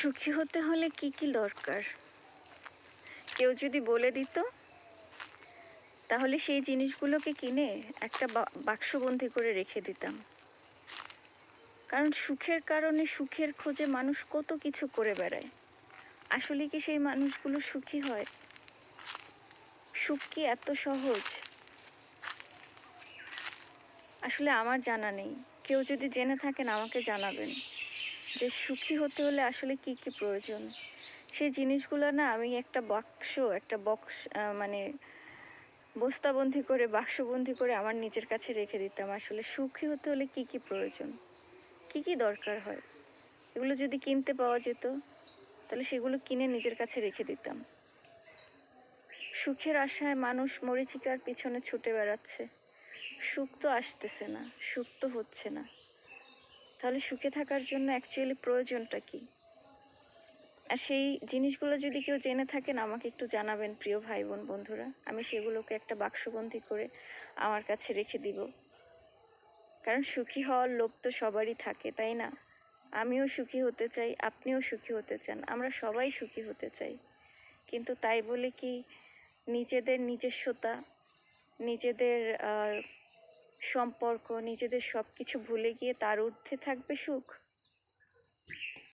সুখী হতে হলে কি কি দরকার কেউ যদি বলে দিত তাহলে সেই জিনিসগুলোকে কিনে একটা বাক্সবন্দি করে রেখে দিতাম। কারণ সুখের কারণে সুখের খোঁজে মানুষ কত কিছু করে বেড়ায়। আসলে কি সেই মানুষগুলো সুখী হয়? সুখ কি এত সহজ? আসলে আমার জানা নেই। কেউ যদি জেনে থাকেন আমাকে জানাবেন যে সুখী হতে হলে আসলে কি কি প্রয়োজন। সেই জিনিসগুলো না আমি একটা বক্স মানে বস্তাবন্দি করে বাক্সবন্দি করে আমার নিজের কাছে রেখে দিতাম। আসলে সুখী হতে হলে কি কি প্রয়োজন, কি কি দরকার হয়, এগুলো যদি কিনতে পাওয়া যেত তাহলে সেগুলো কিনে নিজের কাছে রেখে দিতাম। সুখের আশায় মানুষ মরীচিকার পিছনে ছুটে বেড়াচ্ছে, সুখ তো আসতেছে না, সুখ তো হচ্ছে না। তাহলে সুখে থাকার জন্য অ্যাকচুয়ালি প্রয়োজনটা কি? আর সেই জিনিসগুলো যদি কেউ জেনে থাকেন আমাকে একটু জানাবেন প্রিয় ভাই বোন বন্ধুরা। আমি সেগুলোকে একটা বাক্সবন্দি করে আমার কাছে রেখে দিব। কারণ সুখী হওয়ার লোভ তো সবারই থাকে, তাই না? আমিও সুখী হতে চাই, আপনিও সুখী হতে চান, আমরা সবাই সুখী হতে চাই। কিন্তু তাই বলে কি নিজেদের নিজস্বতা, নিজেদের সম্পর্ক, নিজেদের সব কিছু ভুলে গিয়ে তার ঊর্ধ্বে থাকবে সুখ?